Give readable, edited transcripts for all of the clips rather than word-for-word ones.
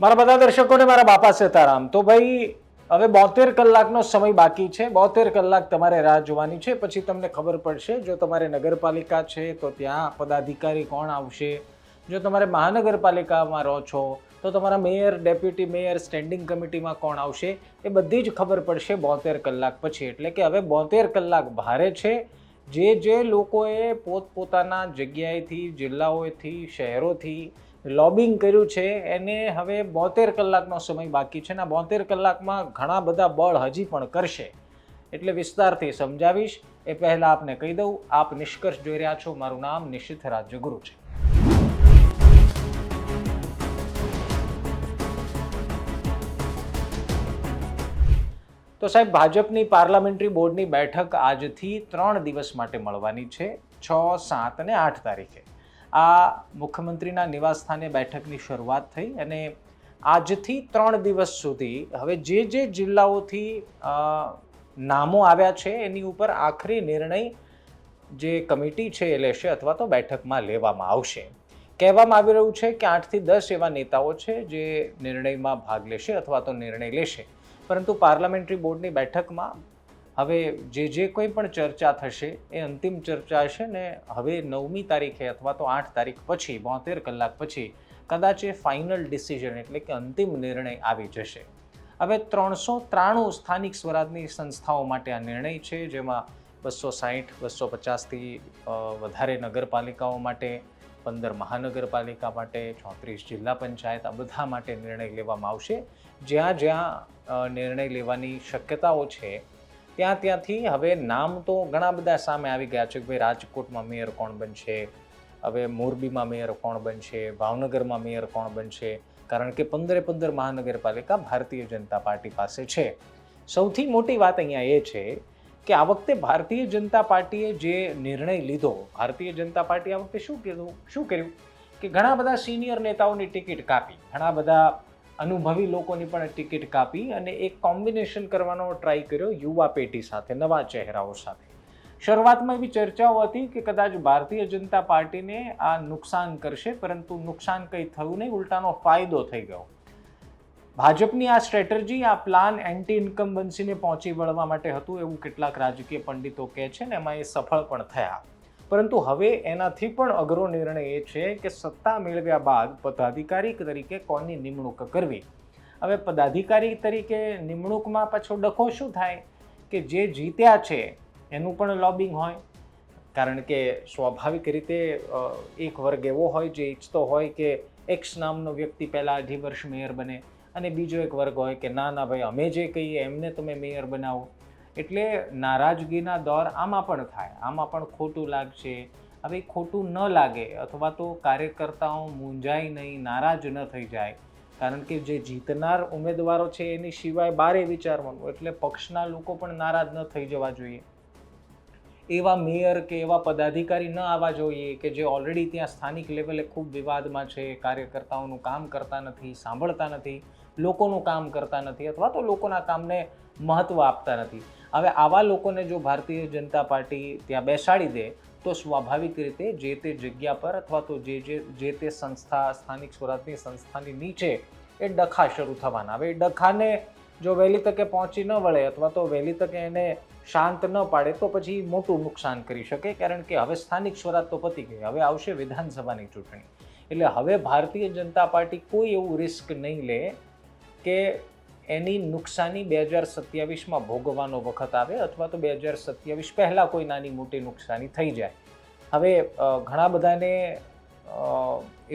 મારા બધા દર્શકોને મારા બાપા સીતારામ. તો ભાઈ હવે 72 કલાકનો સમય બાકી છે. 72 કલાક તમારે રાહ જોવાની છે. પછી તમને ખબર પડશે. જો તમારે નગરપાલિકા છે તો ત્યાં પદાધિકારી કોણ આવશે. જો તમારે મહાનગરપાલિકામાં રહો છો તો તમારા મેયર, ડેપ્યુટી મેયર, સ્ટેન્ડિંગ કમિટીમાં કોણ આવશે એ બધી જ ખબર પડશે 72 કલાક પછી. એટલે કે હવે 72 કલાક ભારે છે. જે લોકોએ પોતપોતાના જગ્યાએથી, જિલ્લાઓથી, શહેરોથી લોબિંગ કર્યું છે એને હવે 72 કલાકનો સમય બાકી છે. અને 72 કલાકમાં ઘણા બધા બળ હજી પણ કરશે. એટલે વિસ્તારથી સમજાવીશ. એ પહેલાં આપને કહી દઉં, આપ નિષ્કર્ષ જોઈ રહ્યા છો. મારું નામ નિશિથ રાજ્યગુરુ છે. તો સાહેબ, ભાજપની પાર્લામેન્ટરી બોર્ડની બેઠક આજથી 3 દિવસ માટે મળવાની છે. 6, 7 અને 8 તારીખે આ મુખ્યમંત્રીના નિવાસસ્થાને બેઠકની શરૂઆત થઈ અને આજથી 3 દિવસ સુધી હવે જે જિલ્લાઓથી નામો આવ્યા છે એની ઉપર આખરી નિર્ણય જે કમિટી છે એ લેશે અથવા તો બેઠકમાં લેવામાં આવશે. કહેવામાં આવી રહ્યું છે કે 8 થી 10 એવા નેતાઓ છે જે નિર્ણયમાં ભાગ લેશે અથવા તો નિર્ણય લેશે. પરંતુ પાર્લામેન્ટરી બોર્ડની બેઠકમાં હવે જે કોઈ પણ ચર્ચા થશે એ અંતિમ ચર્ચા હશે ને હવે 9મી તારીખે અથવા તો 8 તારીખ પછી 72 કલાક પછી કદાચ એ ફાઇનલ ડિસિઝન એટલે કે અંતિમ નિર્ણય આવી જશે. હવે 393 સ્થાનિક સ્વરાજની સંસ્થાઓ માટે આ નિર્ણય છે, જેમાં 260, 250થી વધારે નગરપાલિકાઓ માટે, 15 મહાનગરપાલિકા માટે, 34 જિલ્લા પંચાયત, આ બધા માટે નિર્ણય લેવામાં આવશે. જ્યાં નિર્ણય લેવાની શક્યતાઓ છે ત્યાંથી હવે નામ તો ઘણા બધા સામે આવી ગયા છે કે ભાઈ રાજકોટમાં મેયર કોણ બનશે, હવે મોરબીમાં મેયર કોણ બનશે, ભાવનગરમાં મેયર કોણ બનશે, કારણ કે 15 મહાનગરપાલિકા ભારતીય જનતા પાર્ટી પાસે છે. સૌથી મોટી વાત અહીંયા એ છે કે આ વખતે ભારતીય જનતા પાર્ટીએ જે નિર્ણય લીધો, ભારતીય જનતા પાર્ટી આ વખતે શું કર્યું કે ઘણા બધા સિનિયર નેતાઓની ટિકિટ કાપી, ઘણા બધા અનુભવી લોકોની પણ ટિકિટ કાપી અને એક કોમ્બિનેશન કરવાનો ટ્રાય કર્યો યુવા પેઢી સાથે, નવા ચહેરાઓ સાથે. શરૂઆતમાં એવી ચર્ચાઓ હતી કે કદાચ ભારતીય જનતા પાર્ટીને આ નુકસાન કરશે, પરંતુ નુકસાન કંઈ થયું નહીં, ઉલટાનો ફાયદો થઈ ગયો. ભાજપની આ સ્ટ્રેટેજી, આ પ્લાન એન્ટી ઇન્કમ્બન્સીને પહોંચી વળવા માટે હતું એવું કેટલાક રાજકીય પંડિતો કહે છે ને એમાં એ સફળ પણ થયા. પરંતુ હવે એનાથી પણ અઘરો નિર્ણય એ છે કે સત્તા મેળવ્યા બાદ પદાધિકારી તરીકે કોની નિમણૂક કરવી. હવે પદાધિકારી તરીકે નિમણૂકમાં પાછો ડખો શું થાય કે જે જીત્યા છે એનું પણ લોબિંગ હોય, કારણ કે સ્વાભાવિક રીતે એક વર્ગ એવો હોય જે ઈચ્છતો હોય કે એક્સ નામનો વ્યક્તિ પહેલાં 2.5 વર્ષ મેયર બને અને બીજો એક વર્ગ હોય કે ના ભાઈ અમે જે કહીએ એમને તમે મેયર બનાવો. એટલે નારાજગીના દોર આમાં પણ થાય, આમાં પણ ખોટું લાગશે. હવે ખોટું ન લાગે અથવા તો કાર્યકર્તાઓ મૂંઝાય નહીં, નારાજ ન થઈ જાય, કારણ કે જે જીતનાર ઉમેદવારો છે એની સિવાય બારે વિચારવાનું, એટલે પક્ષના લોકો પણ નારાજ ન થઈ જવા જોઈએ. એવા મેયર કે એવા પદાધિકારી ન આવવા જોઈએ કે જે ઓલરેડી ત્યાં સ્થાનિક લેવલે ખૂબ વિવાદમાં છે, કાર્યકર્તાઓનું કામ કરતા નથી, સાંભળતા નથી, લોકોનું કામ કરતા નથી અથવા તો લોકોના કામને મહત્ત્વ આપતા નથી. હવે આવા લોકોને જો ભારતીય જનતા પાર્ટી ત્યાં બેસાડી દે તો સ્વાભાવિક રીતે જે તે જગ્યા પર અથવા તો જે તે સંસ્થા, સ્થાનિક સ્વરાજની સંસ્થાની નીચે એ ડખા શરૂ થવાના. હવે એ ડખાને જો વહેલી તકે પહોંચી ન વળે અથવા તો વહેલી તકે એને શાંત ન પાડે તો પછી મોટું નુકસાન કરી શકે, કારણ કે હવે સ્થાનિક સ્વરાજ તો પતી ગઈ, હવે આવશે વિધાનસભાની ચૂંટણી. એટલે હવે ભારતીય જનતા પાર્ટી કોઈ એવું રિસ્ક નહીં લે કે એની નુકસાની 2027માં ભોગવવાનો વખત આવે અથવા તો 2027 પહેલાં કોઈ નાની મોટી નુકસાની થઈ જાય. હવે ઘણા બધાને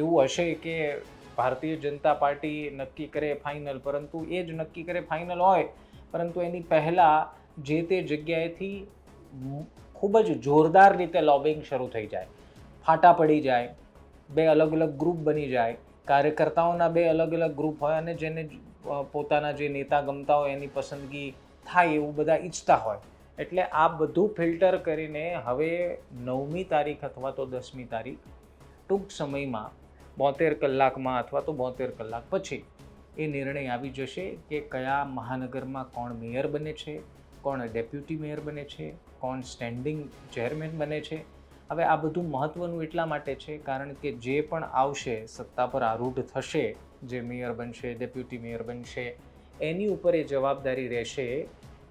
એવું હશે કે ભારતીય જનતા પાર્ટી નક્કી કરે ફાઇનલ, પરંતુ એ જ નક્કી કરે ફાઇનલ હોય પરંતુ એની પહેલાં જે તે જગ્યાએથી ખૂબ જ જોરદાર રીતે લોબિંગ શરૂ થઈ જાય, ફાટા પડી જાય, 2 અલગ અલગ ગ્રુપ બની જાય, કાર્યકર્તાઓના 2 અલગ અલગ ગ્રુપ હોય અને જેને પોતાના જે નેતા ગમતા હોય એની પસંદગી થાય એવું બધા ઈચ્છતા હોય. એટલે આ બધું ફિલ્ટર કરીને હવે 9મી તારીખ અથવા તો 10મી તારીખ ટૂંક સમયમાં 72 કલાકમાં અથવા તો 72 કલાક પછી એ નિર્ણય આવી જશે કે કયા મહાનગરમાં કોણ મેયર બને છે, કોણ ડેપ્યુટી મેયર બને છે, કોણ સ્ટેન્ડિંગ ચેરમેન બને છે. હવે આ બધું મહત્ત્વનું એટલા માટે છે કારણ કે જે પણ આવશે, સત્તા પર આરૂઢ થશે જે મેયર બનશે, ડેપ્યુટી મેયર બનશે, એની ઉપર એ જવાબદારી રહેશે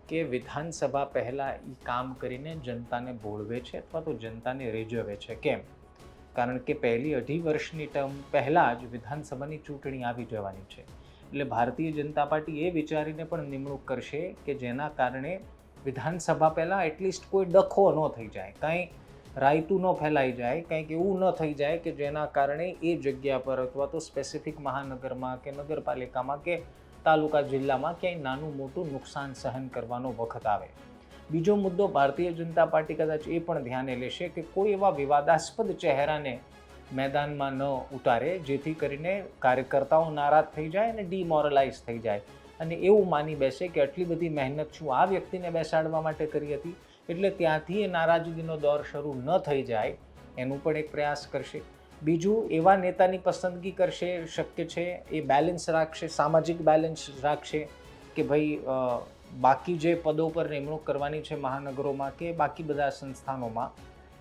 કે વિધાનસભા પહેલાં એ કામ કરીને જનતાને ભોળવે છે અથવા તો જનતાને રીઝવે છે. કેમ? કારણ કે પહેલી 2.5 વર્ષની ટર્મ પહેલાં જ વિધાનસભાની ચૂંટણી આવી જવાની છે. એટલે ભારતીય જનતા પાર્ટી એ વિચારીને પણ નિમણૂક કરશે કે જેના કારણે વિધાનસભા પહેલાં એટલીસ્ટ કોઈ ડખો ન થઈ જાય, કાંઈ રાયતું ન ફેલાઈ જાય, કંઈક એવું ન થઈ જાય કે જેના કારણે એ જગ્યા પર અથવા તો સ્પેસિફિક મહાનગરમાં કે નગરપાલિકામાં કે તાલુકા જિલ્લામાં ક્યાંય નાનું મોટું નુકસાન સહન કરવાનો વખત આવે. બીજો મુદ્દો, ભારતીય જનતા પાર્ટી કદાચ એ પણ ધ્યાને લેશે કે કોઈ એવા વિવાદાસ્પદ ચહેરાને મેદાનમાં ન ઉતારે જેથી કરીને કાર્યકર્તાઓ નારાજ થઈ જાય અને ડિમોરલાઇઝ થઈ જાય અને એવું માની બેસે કે આટલી બધી મહેનત શું આ વ્યક્તિને બેસાડવા માટે કરી હતી, એટલે ત્યાંથી એ નારાજગીનો દોર શરૂ ન થઈ જાય એનું પણ એક પ્રયાસ કરશે. બીજું, એવા નેતાની પસંદગી કરશે, શક્ય છે એ બેલેન્સ રાખશે, સામાજિક બેલેન્સ રાખશે કે ભાઈ બાકી જે પદો પર નિમણૂક કરવાની છે મહાનગરોમાં કે બાકી બધા સંસ્થાનોમાં,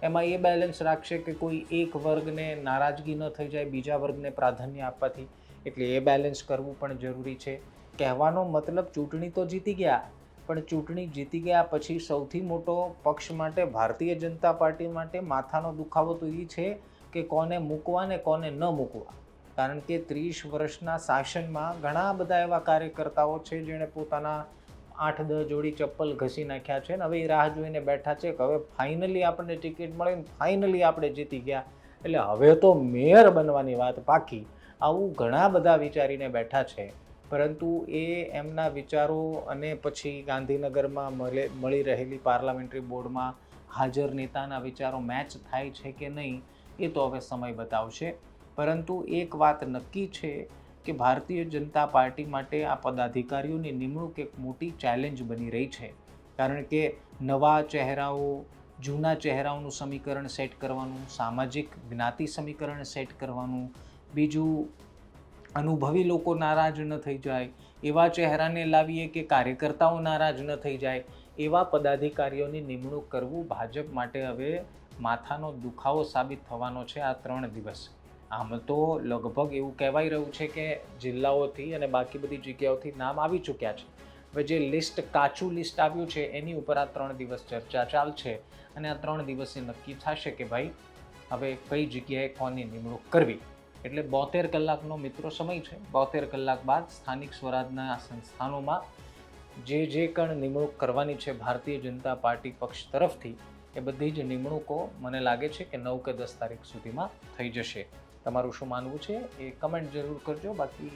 એમાં એ બેલેન્સ રાખશે કે કોઈ એક વર્ગને નારાજગી ન થઈ જાય બીજા વર્ગને પ્રાધાન્ય આપવાથી, એટલે એ બેલેન્સ કરવું પણ જરૂરી છે. કહેવાનો મતલબ, ચૂંટણી તો જીતી ગયા, પણ ચૂંટણી જીતી ગયા પછી સૌથી મોટો પક્ષ માટે, ભારતીય જનતા પાર્ટી માટે માથાનો દુખાવો તો એ છે કે કોને મૂકવા ને કોને ન મૂકવા. કારણ કે 30 વર્ષના શાસનમાં ઘણા બધા એવા કાર્યકર્તાઓ છે જેણે પોતાના 8-10 જોડી ચપ્પલ ઘસી નાખ્યા છે ને હવે એ રાહ જોઈને બેઠા છે કે હવે ફાઇનલી આપણને ટિકિટ મળી ને ફાઇનલી આપણે જીતી ગયા એટલે હવે તો મેયર બનવાની વાત પાકી, આવું ઘણા બધા વિચારીને બેઠા છે. પરંતુ એ એમના વિચારો અને પછી ગાંધીનગરમાં મળી રહેલી પાર્લામેન્ટરી બોર્ડમાં હાજર નેતાના વિચારો મેચ થાય છે કે નહીં એ તો હવે સમય બતાવશે. પરંતુ એક વાત નક્કી છે કે ભારતીય જનતા પાર્ટી માટે આ પદાધિકારીઓની નિમણૂક એક મોટી ચેલેન્જ બની રહી છે. કારણ કે નવા ચહેરાઓ, જૂના ચહેરાઓનું સમીકરણ સેટ કરવાનું, સામાજિક જ્ઞાતિ સમીકરણ સેટ કરવાનું, બીજું અનુભવી લોકો નારાજ ન થઈ જાય એવા ચહેરાને લાવીએ કે કાર્યકર્તાઓ નારાજ ન થઈ જાય એવા પદાધિકારીઓની નિમણૂક કરવું ભાજપ માટે હવે માથાનો દુખાવો સાબિત થવાનો છે આ 3 દિવસ. આમ તો લગભગ એવું કહેવાય રહ્યું છે કે જિલ્લાઓથી અને બાકી બધી જગ્યાઓથી નામ આવી ચૂક્યા છે. હવે જે લિસ્ટ, કાચું લિસ્ટ આવ્યું છે એની ઉપર આ 3 દિવસ ચર્ચા ચાલશે અને આ 3 દિવસે નક્કી થશે કે ભાઈ હવે કઈ જગ્યાએ કોની નિમણૂક કરવી. એટલે 72 કલાકનો મિત્રો સમય છે. 72 કલાક બાદ સ્થાનિક સ્વરાજના સંસ્થાનોમાં જે કણ નિમણૂક કરવાની છે ભારતીય જનતા પાર્ટી પક્ષ તરફથી એ બધી જ નિમણૂકો મને લાગે છે કે 9 કે 10 તારીખ સુધીમાં થઈ જશે. તમારું શું માનવું છે એ કમેન્ટ જરૂર કરજો. બાકી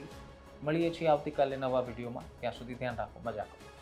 મળીએ છીએ આવતીકાલે નવા વિડીયોમાં. ત્યાં સુધી ધ્યાન રાખો, મજા કરો.